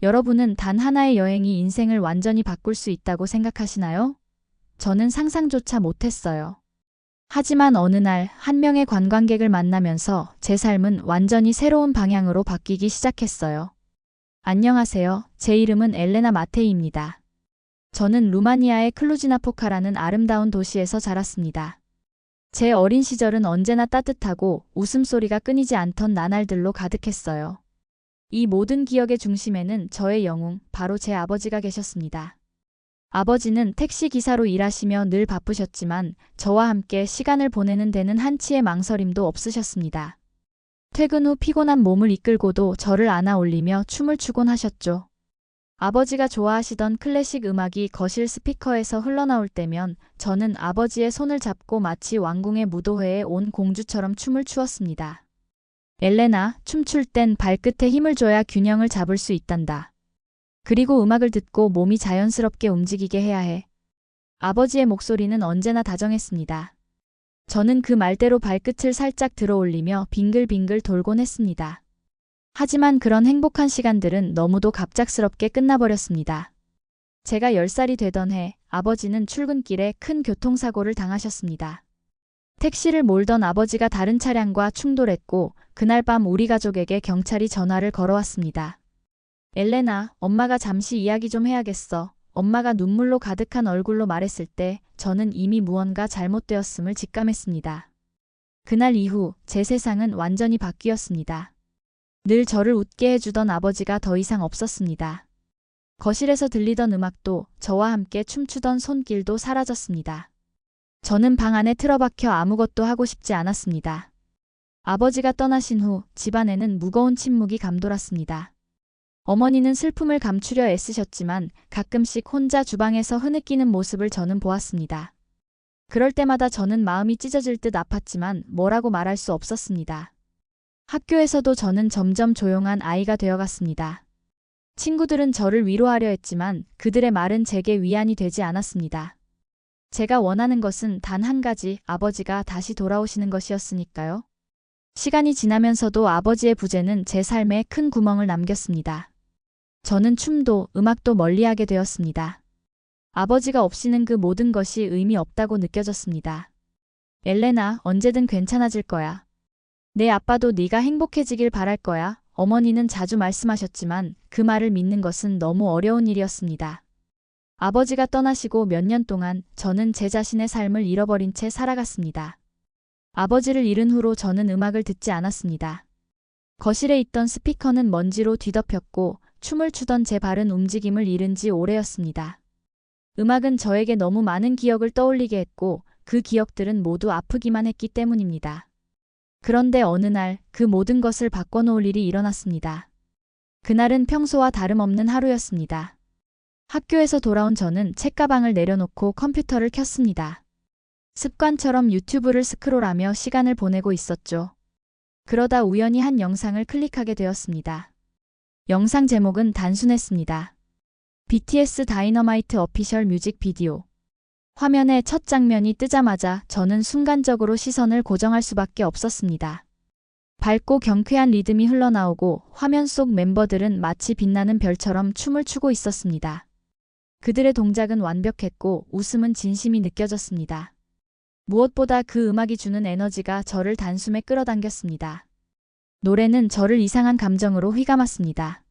여러분은 단 하나의 여행이 인생을 완전히 바꿀 수 있다고 생각하시나요? 저는 상상조차 못했어요. 하지만 어느 날 한 명의 관광객을 만나면서 제 삶은 완전히 새로운 방향으로 바뀌기 시작했어요. 안녕하세요. 제 이름은 엘레나 마테이입니다. 저는 루마니아의 클루지나포카라는 아름다운 도시에서 자랐습니다. 제 어린 시절은 언제나 따뜻하고 웃음소리가 끊이지 않던 나날들로 가득했어요. 이 모든 기억의 중심에는 저의 영웅, 바로 제 아버지가 계셨습니다. 아버지는 택시 기사로 일하시며 늘 바쁘셨지만 저와 함께 시간을 보내는 데는 한치의 망설임도 없으셨습니다. 퇴근 후 피곤한 몸을 이끌고도 저를 안아 올리며 춤을 추곤 하셨죠. 아버지가 좋아하시던 클래식 음악이 거실 스피커에서 흘러나올 때면 저는 아버지의 손을 잡고 마치 왕궁의 무도회에 온 공주처럼 춤을 추었습니다. 엘레나, 춤출 땐 발끝에 힘을 줘야 균형을 잡을 수 있단다. 그리고 음악을 듣고 몸이 자연스럽게 움직이게 해야 해. 아버지의 목소리는 언제나 다정했습니다. 저는 그 말대로 발끝을 살짝 들어 올리며 빙글빙글 돌곤 했습니다. 하지만 그런 행복한 시간들은 너무도 갑작스럽게 끝나버렸습니다. 제가 10살이 되던 해, 아버지는 출근길에 큰 교통사고를 당하셨습니다. 택시를 몰던 아버지가 다른 차량과 충돌했고, 그날 밤 우리 가족에게 경찰이 전화를 걸어왔습니다. 엘레나, 엄마가 잠시 이야기 좀 해야겠어. 엄마가 눈물로 가득한 얼굴로 말했을 때 저는 이미 무언가 잘못되었음을 직감했습니다. 그날 이후 제 세상은 완전히 바뀌었습니다. 늘 저를 웃게 해주던 아버지가 더 이상 없었습니다. 거실에서 들리던 음악도 저와 함께 춤추던 손길도 사라졌습니다. 저는 방 안에 틀어박혀 아무것도 하고 싶지 않았습니다. 아버지가 떠나신 후 집안에는 무거운 침묵이 감돌았습니다. 어머니는 슬픔을 감추려 애쓰셨지만 가끔씩 혼자 주방에서 흐느끼는 모습을 저는 보았습니다. 그럴 때마다 저는 마음이 찢어질 듯 아팠지만 뭐라고 말할 수 없었습니다. 학교에서도 저는 점점 조용한 아이가 되어갔습니다. 친구들은 저를 위로하려 했지만 그들의 말은 제게 위안이 되지 않았습니다. 제가 원하는 것은 단 한 가지, 아버지가 다시 돌아오시는 것이었으니까요. 시간이 지나면서도 아버지의 부재는 제 삶에 큰 구멍을 남겼습니다. 저는 춤도 음악도 멀리하게 되었습니다. 아버지가 없이는 그 모든 것이 의미 없다고 느껴졌습니다. 엘레나, 언제든 괜찮아질 거야. 내 아빠도 네가 행복해지길 바랄 거야. 어머니는 자주 말씀하셨지만 그 말을 믿는 것은 너무 어려운 일이었습니다. 아버지가 떠나시고 몇 년 동안 저는 제 자신의 삶을 잃어버린 채 살아갔습니다. 아버지를 잃은 후로 저는 음악을 듣지 않았습니다. 거실에 있던 스피커는 먼지로 뒤덮였고 춤을 추던 제 발은 움직임을 잃은 지 오래였습니다. 음악은 저에게 너무 많은 기억을 떠올리게 했고 그 기억들은 모두 아프기만 했기 때문입니다. 그런데 어느 날 그 모든 것을 바꿔놓을 일이 일어났습니다. 그날은 평소와 다름없는 하루였습니다. 학교에서 돌아온 저는 책가방을 내려놓고 컴퓨터를 켰습니다. 습관처럼 유튜브를 스크롤하며 시간을 보내고 있었죠. 그러다 우연히 한 영상을 클릭하게 되었습니다. 영상 제목은 단순했습니다. BTS 다이너마이트 어피셜 뮤직비디오. 화면의 첫 장면이 뜨자마자 저는 순간적으로 시선을 고정할 수밖에 없었습니다. 밝고 경쾌한 리듬이 흘러나오고 화면 속 멤버들은 마치 빛나는 별처럼 춤을 추고 있었습니다. 그들의 동작은 완벽했고 웃음은 진심이 느껴졌습니다. 무엇보다 그 음악이 주는 에너지가 저를 단숨에 끌어당겼습니다. 노래는 저를 이상한 감정으로 휘감았습니다.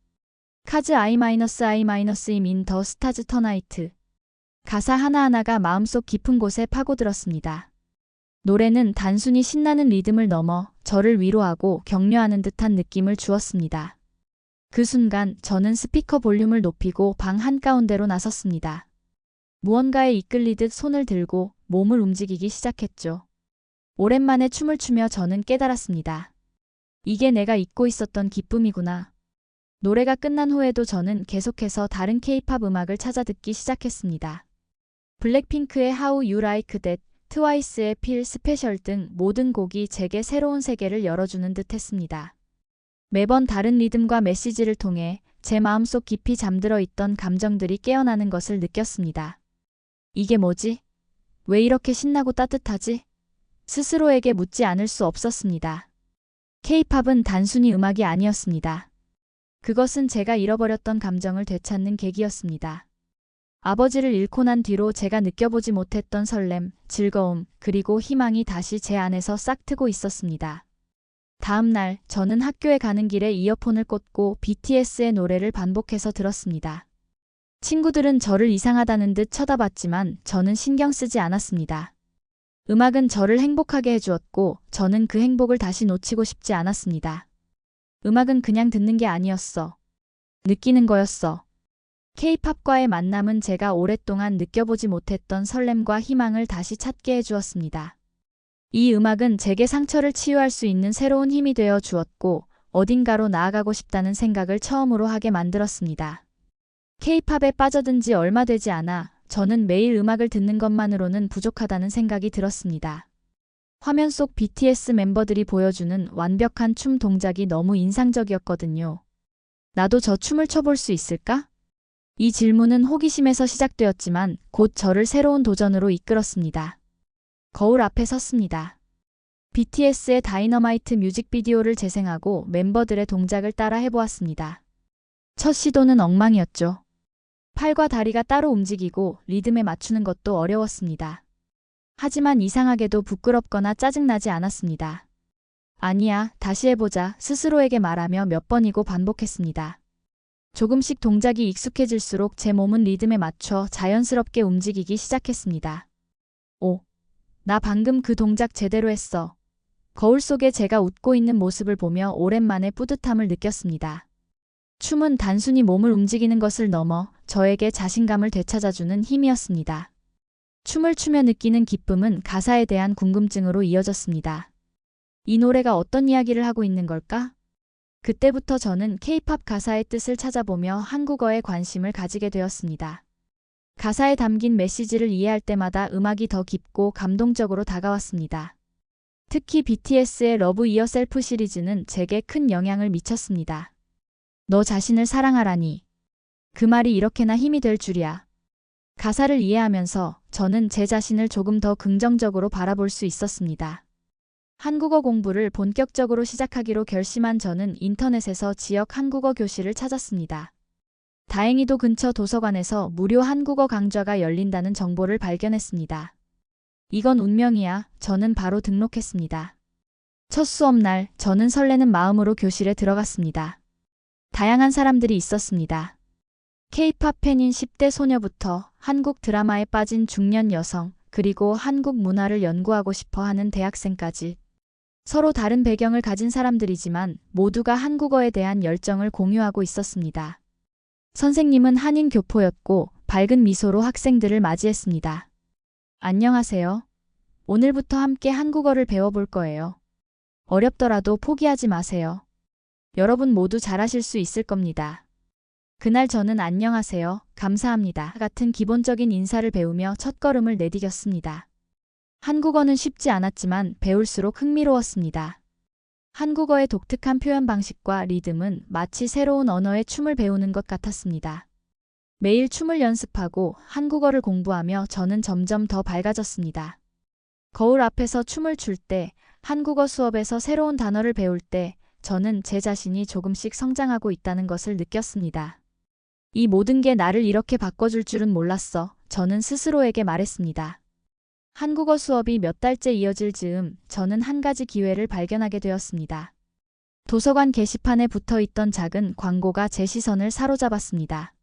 카즈 I-im in the stars tonight. 가사 하나하나가 마음속 깊은 곳에 파고들었습니다. 노래는 단순히 신나는 리듬을 넘어 저를 위로하고 격려하는 듯한 느낌을 주었습니다. 그 순간 저는 스피커 볼륨을 높이고 방 한가운데로 나섰습니다. 무언가에 이끌리듯 손을 들고 몸을 움직이기 시작했죠. 오랜만에 춤을 추며 저는 깨달았습니다. 이게 내가 잊고 있었던 기쁨이구나. 노래가 끝난 후에도 저는 계속해서 다른 K-팝 음악을 찾아 듣기 시작했습니다. 블랙핑크의 How You Like That, 트와이스의 Feel Special 등 모든 곡이 제게 새로운 세계를 열어주는 듯 했습니다. 매번 다른 리듬과 메시지를 통해 제 마음속 깊이 잠들어 있던 감정들이 깨어나는 것을 느꼈습니다. 이게 뭐지? 왜 이렇게 신나고 따뜻하지? 스스로에게 묻지 않을 수 없었습니다. K-팝은 단순히 음악이 아니었습니다. 그것은 제가 잃어버렸던 감정을 되찾는 계기였습니다. 아버지를 잃고 난 뒤로 제가 느껴보지 못했던 설렘, 즐거움, 그리고 희망이 다시 제 안에서 싹트고 있었습니다. 다음 날, 저는 학교에 가는 길에 이어폰을 꽂고 BTS의 노래를 반복해서 들었습니다. 친구들은 저를 이상하다는 듯 쳐다봤지만 저는 신경 쓰지 않았습니다. 음악은 저를 행복하게 해주었고 저는 그 행복을 다시 놓치고 싶지 않았습니다. 음악은 그냥 듣는 게 아니었어. 느끼는 거였어. K-팝과의 만남은 제가 오랫동안 느껴보지 못했던 설렘과 희망을 다시 찾게 해주었습니다. 이 음악은 제게 상처를 치유할 수 있는 새로운 힘이 되어 주었고 어딘가로 나아가고 싶다는 생각을 처음으로 하게 만들었습니다. K-팝에 빠져든 지 얼마 되지 않아 저는 매일 음악을 듣는 것만으로는 부족하다는 생각이 들었습니다. 화면 속 BTS 멤버들이 보여주는 완벽한 춤 동작이 너무 인상적이었거든요. 나도 저 춤을 춰볼 수 있을까? 이 질문은 호기심에서 시작되었지만 곧 저를 새로운 도전으로 이끌었습니다. 거울 앞에 섰습니다. BTS의 다이너마이트 뮤직비디오를 재생하고 멤버들의 동작을 따라 해보았습니다. 첫 시도는 엉망이었죠. 팔과 다리가 따로 움직이고 리듬에 맞추는 것도 어려웠습니다. 하지만 이상하게도 부끄럽거나 짜증나지 않았습니다. 아니야, 다시 해보자 스스로에게 말하며 몇 번이고 반복했습니다. 조금씩 동작이 익숙해질수록 제 몸은 리듬에 맞춰 자연스럽게 움직이기 시작했습니다. 오, 나 방금 그 동작 제대로 했어. 거울 속에 제가 웃고 있는 모습을 보며 오랜만에 뿌듯함을 느꼈습니다. 춤은 단순히 몸을 움직이는 것을 넘어 저에게 자신감을 되찾아주는 힘이었습니다. 춤을 추며 느끼는 기쁨은 가사에 대한 궁금증으로 이어졌습니다. 이 노래가 어떤 이야기를 하고 있는 걸까? 그때부터 저는 K-팝 가사의 뜻을 찾아보며 한국어에 관심을 가지게 되었습니다. 가사에 담긴 메시지를 이해할 때마다 음악이 더 깊고 감동적으로 다가왔습니다. 특히 BTS의 러브 이어셀프 시리즈는 제게 큰 영향을 미쳤습니다. 너 자신을 사랑하라니. 그 말이 이렇게나 힘이 될 줄이야. 가사를 이해하면서 저는 제 자신을 조금 더 긍정적으로 바라볼 수 있었습니다. 한국어 공부를 본격적으로 시작하기로 결심한 저는 인터넷에서 지역 한국어 교실을 찾았습니다. 다행히도 근처 도서관에서 무료 한국어 강좌가 열린다는 정보를 발견했습니다. 이건 운명이야. 저는 바로 등록했습니다. 첫 수업날 저는 설레는 마음으로 교실에 들어갔습니다. 다양한 사람들이 있었습니다. K-팝 팬인 10대 소녀부터 한국 드라마에 빠진 중년 여성, 그리고 한국 문화를 연구하고 싶어 하는 대학생까지. 서로 다른 배경을 가진 사람들이지만 모두가 한국어에 대한 열정을 공유하고 있었습니다. 선생님은 한인 교포였고 밝은 미소로 학생들을 맞이했습니다. 안녕하세요. 오늘부터 함께 한국어를 배워볼 거예요. 어렵더라도 포기하지 마세요. 여러분 모두 잘하실 수 있을 겁니다. 그날 저는 안녕하세요, 감사합니다 같은 기본적인 인사를 배우며 첫걸음을 내디뎠습니다. 한국어는 쉽지 않았지만 배울수록 흥미로웠습니다. 한국어의 독특한 표현 방식과 리듬은 마치 새로운 언어의 춤을 배우는 것 같았습니다. 매일 춤을 연습하고 한국어를 공부하며 저는 점점 더 밝아졌습니다. 거울 앞에서 춤을 출 때, 한국어 수업에서 새로운 단어를 배울 때 저는 제 자신이 조금씩 성장하고 있다는 것을 느꼈습니다. 이 모든 게 나를 이렇게 바꿔줄 줄은 몰랐어. 저는 스스로에게 말했습니다. 한국어 수업이 몇 달째 이어질 즈음 저는 한 가지 기회를 발견하게 되었습니다. 도서관 게시판에 붙어있던 작은 광고가 제 시선을 사로잡았습니다.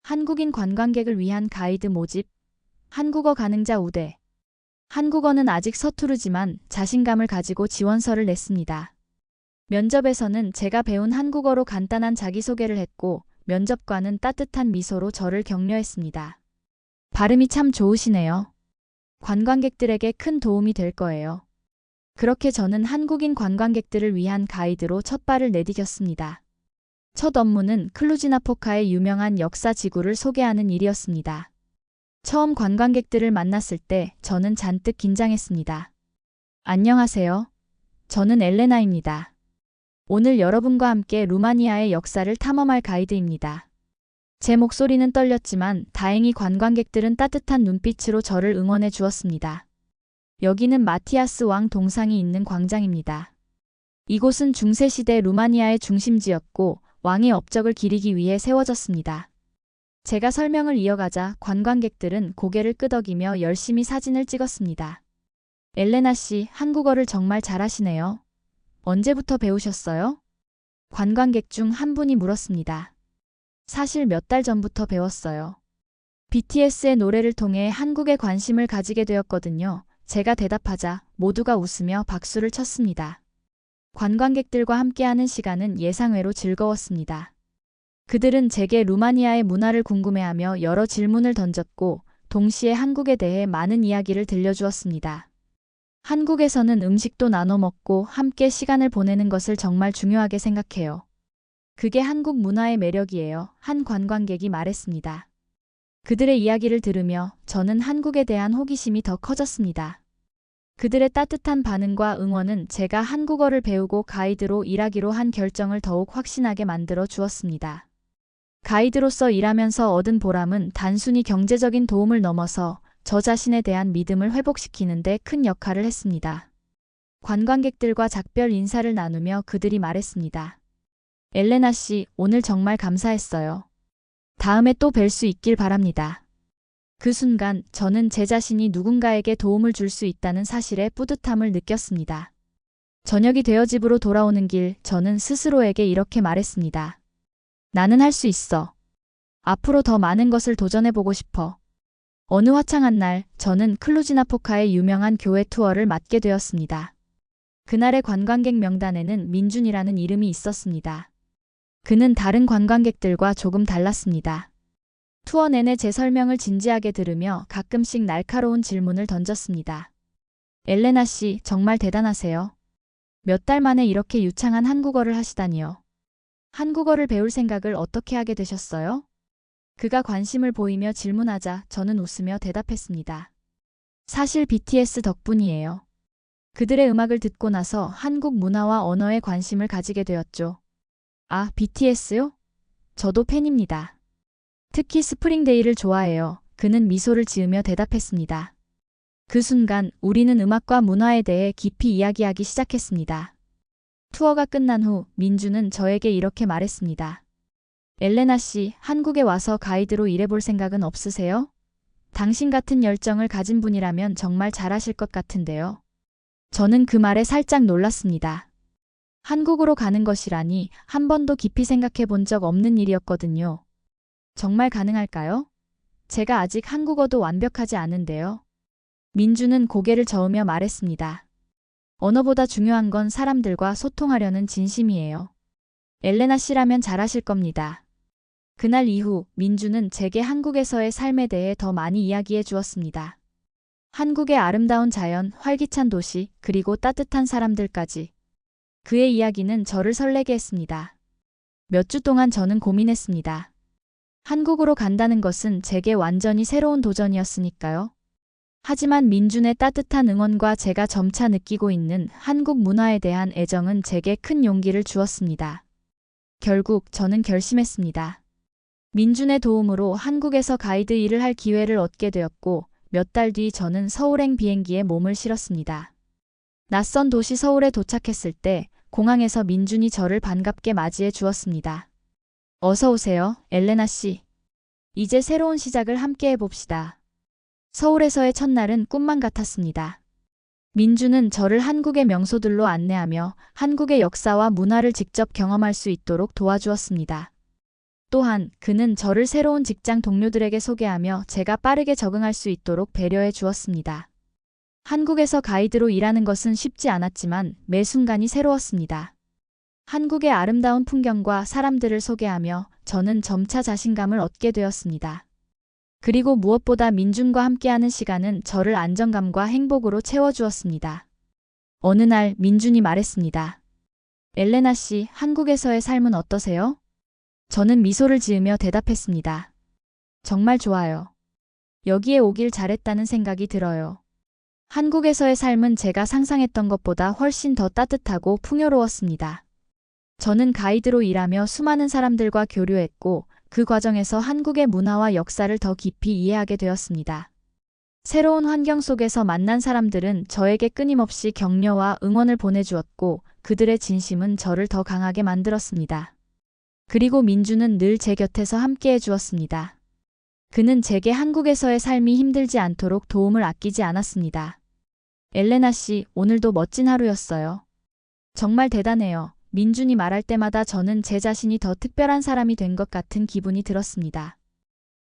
한국인 관광객을 위한 가이드 모집, 한국어 가능자 우대. 한국어는 아직 서투르지만 자신감을 가지고 지원서를 냈습니다. 면접에서는 제가 배운 한국어로 간단한 자기소개를 했고 면접관은 따뜻한 미소로 저를 격려했습니다. 발음이 참 좋으시네요. 관광객들에게 큰 도움이 될 거예요. 그렇게 저는 한국인 관광객들을 위한 가이드로 첫 발을 내디뎠습니다. 첫 업무는 클루지나포카의 유명한 역사 지구를 소개하는 일이었습니다. 처음 관광객들을 만났을 때 저는 잔뜩 긴장했습니다. 안녕하세요. 저는 엘레나입니다. 오늘 여러분과 함께 루마니아의 역사를 탐험할 가이드입니다. 제 목소리는 떨렸지만 다행히 관광객들은 따뜻한 눈빛으로 저를 응원해 주었습니다. 여기는 마티아스 왕 동상이 있는 광장입니다. 이곳은 중세시대 루마니아의 중심지였고 왕의 업적을 기리기 위해 세워졌습니다. 제가 설명을 이어가자 관광객들은 고개를 끄덕이며 열심히 사진을 찍었습니다. 엘레나 씨, 한국어를 정말 잘하시네요. 언제부터 배우셨어요? 관광객 중 한 분이 물었습니다. 사실 몇 달 전부터 배웠어요. BTS의 노래를 통해 한국에 관심을 가지게 되었거든요. 제가 대답하자 모두가 웃으며 박수를 쳤습니다. 관광객들과 함께하는 시간은 예상외로 즐거웠습니다. 그들은 제게 루마니아의 문화를 궁금해하며 여러 질문을 던졌고 동시에 한국에 대해 많은 이야기를 들려주었습니다. 한국에서는 음식도 나눠 먹고 함께 시간을 보내는 것을 정말 중요하게 생각해요. 그게 한국 문화의 매력이에요. 한 관광객이 말했습니다. 그들의 이야기를 들으며 저는 한국에 대한 호기심이 더 커졌습니다. 그들의 따뜻한 반응과 응원은 제가 한국어를 배우고 가이드로 일하기로 한 결정을 더욱 확신하게 만들어 주었습니다. 가이드로서 일하면서 얻은 보람은 단순히 경제적인 도움을 넘어서 저 자신에 대한 믿음을 회복시키는 데 큰 역할을 했습니다. 관광객들과 작별 인사를 나누며 그들이 말했습니다. 엘레나 씨, 오늘 정말 감사했어요. 다음에 또 뵐 수 있길 바랍니다. 그 순간 저는 제 자신이 누군가에게 도움을 줄 수 있다는 사실에 뿌듯함을 느꼈습니다. 저녁이 되어 집으로 돌아오는 길, 저는 스스로에게 이렇게 말했습니다. 나는 할 수 있어. 앞으로 더 많은 것을 도전해보고 싶어. 어느 화창한 날, 저는 클루지나포카의 유명한 교회 투어를 맡게 되었습니다. 그날의 관광객 명단에는 민준이라는 이름이 있었습니다. 그는 다른 관광객들과 조금 달랐습니다. 투어 내내 제 설명을 진지하게 들으며 가끔씩 날카로운 질문을 던졌습니다. 엘레나 씨, 정말 대단하세요. 몇 달 만에 이렇게 유창한 한국어를 하시다니요. 한국어를 배울 생각을 어떻게 하게 되셨어요? 그가 관심을 보이며 질문하자 저는 웃으며 대답했습니다. 사실 BTS 덕분이에요. 그들의 음악을 듣고 나서 한국 문화와 언어에 관심을 가지게 되었죠. 아, BTS요? 저도 팬입니다. 특히 스프링데이를 좋아해요. 그는 미소를 지으며 대답했습니다. 그 순간 우리는 음악과 문화에 대해 깊이 이야기하기 시작했습니다. 투어가 끝난 후 민주는 저에게 이렇게 말했습니다. 엘레나 씨, 한국에 와서 가이드로 일해볼 생각은 없으세요? 당신 같은 열정을 가진 분이라면 정말 잘하실 것 같은데요. 저는 그 말에 살짝 놀랐습니다. 한국으로 가는 것이라니 한 번도 깊이 생각해 본 적 없는 일이었거든요. 정말 가능할까요? 제가 아직 한국어도 완벽하지 않은데요. 민주는 고개를 저으며 말했습니다. 언어보다 중요한 건 사람들과 소통하려는 진심이에요. 엘레나 씨라면 잘하실 겁니다. 그날 이후 민주는 제게 한국에서의 삶에 대해 더 많이 이야기해 주었습니다. 한국의 아름다운 자연, 활기찬 도시, 그리고 따뜻한 사람들까지. 그의 이야기는 저를 설레게 했습니다. 몇 주 동안 저는 고민했습니다. 한국으로 간다는 것은 제게 완전히 새로운 도전이었으니까요. 하지만 민준의 따뜻한 응원과 제가 점차 느끼고 있는 한국 문화에 대한 애정은 제게 큰 용기를 주었습니다. 결국 저는 결심했습니다. 민준의 도움으로 한국에서 가이드 일을 할 기회를 얻게 되었고 몇 달 뒤 저는 서울행 비행기에 몸을 실었습니다. 낯선 도시 서울에 도착했을 때 공항에서 민준이 저를 반갑게 맞이해 주었습니다. 어서 오세요, 엘레나 씨. 이제 새로운 시작을 함께 해봅시다. 서울에서의 첫날은 꿈만 같았습니다. 민준은 저를 한국의 명소들로 안내하며 한국의 역사와 문화를 직접 경험할 수 있도록 도와주었습니다. 또한 그는 저를 새로운 직장 동료들에게 소개하며 제가 빠르게 적응할 수 있도록 배려해 주었습니다. 한국에서 가이드로 일하는 것은 쉽지 않았지만 매 순간이 새로웠습니다. 한국의 아름다운 풍경과 사람들을 소개하며 저는 점차 자신감을 얻게 되었습니다. 그리고 무엇보다 민준과 함께하는 시간은 저를 안정감과 행복으로 채워주었습니다. 어느 날 민준이 말했습니다. 엘레나 씨, 한국에서의 삶은 어떠세요? 저는 미소를 지으며 대답했습니다. 정말 좋아요. 여기에 오길 잘했다는 생각이 들어요. 한국에서의 삶은 제가 상상했던 것보다 훨씬 더 따뜻하고 풍요로웠습니다. 저는 가이드로 일하며 수많은 사람들과 교류했고 그 과정에서 한국의 문화와 역사를 더 깊이 이해하게 되었습니다. 새로운 환경 속에서 만난 사람들은 저에게 끊임없이 격려와 응원을 보내주었고 그들의 진심은 저를 더 강하게 만들었습니다. 그리고 민주는 늘 제 곁에서 함께해 주었습니다. 그는 제게 한국에서의 삶이 힘들지 않도록 도움을 아끼지 않았습니다. 엘레나 씨, 오늘도 멋진 하루였어요. 정말 대단해요. 민준이 말할 때마다 저는 제 자신이 더 특별한 사람이 된 것 같은 기분이 들었습니다.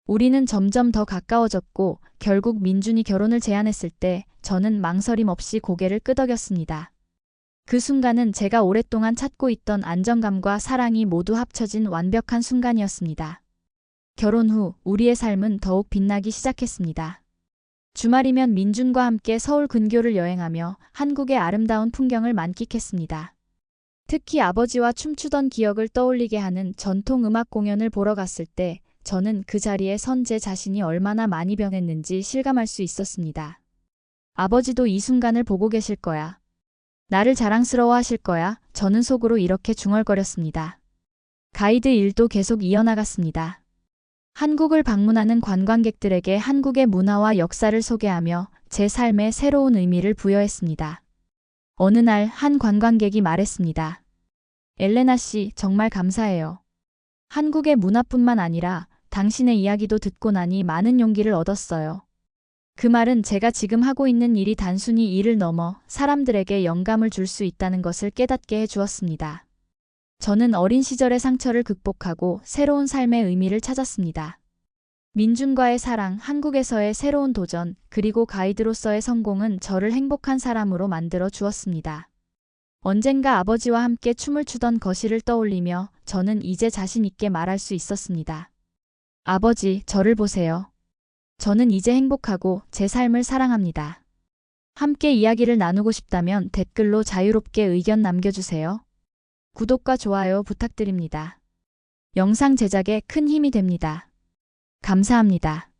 우리는 점점 더 가까워졌고 결국 민준이 결혼을 제안했을 때 저는 망설임 없이 고개를 끄덕였습니다. 그 순간은 제가 오랫동안 찾고 있던 안정감과 사랑이 모두 합쳐진 완벽한 순간이었습니다. 결혼 후 우리의 삶은 더욱 빛나기 시작했습니다. 주말이면 민준과 함께 서울 근교를 여행하며 한국의 아름다운 풍경을 만끽했습니다. 특히 아버지와 춤추던 기억을 떠올리게 하는 전통 음악 공연을 보러 갔을 때 저는 그 자리에 선 제 자신이 얼마나 많이 변했는지 실감할 수 있었습니다. 아버지도 이 순간을 보고 계실 거야. 나를 자랑스러워 하실 거야. 저는 속으로 이렇게 중얼거렸습니다. 가이드 일도 계속 이어나갔습니다. 한국을 방문하는 관광객들에게 한국의 문화와 역사를 소개하며 제 삶에 새로운 의미를 부여했습니다. 어느 날 한 관광객이 말했습니다. 엘레나 씨, 정말 감사해요. 한국의 문화뿐만 아니라 당신의 이야기도 듣고 나니 많은 용기를 얻었어요. 그 말은 제가 지금 하고 있는 일이 단순히 일을 넘어 사람들에게 영감을 줄 수 있다는 것을 깨닫게 해주었습니다. 저는 어린 시절의 상처를 극복하고 새로운 삶의 의미를 찾았습니다. 민준과의 사랑, 한국에서의 새로운 도전, 그리고 가이드로서의 성공은 저를 행복한 사람으로 만들어 주었습니다. 언젠가 아버지와 함께 춤을 추던 거실을 떠올리며 저는 이제 자신 있게 말할 수 있었습니다. 아버지, 저를 보세요. 저는 이제 행복하고 제 삶을 사랑합니다. 함께 이야기를 나누고 싶다면 댓글로 자유롭게 의견 남겨주세요. 구독과 좋아요 부탁드립니다. 영상 제작에 큰 힘이 됩니다. 감사합니다.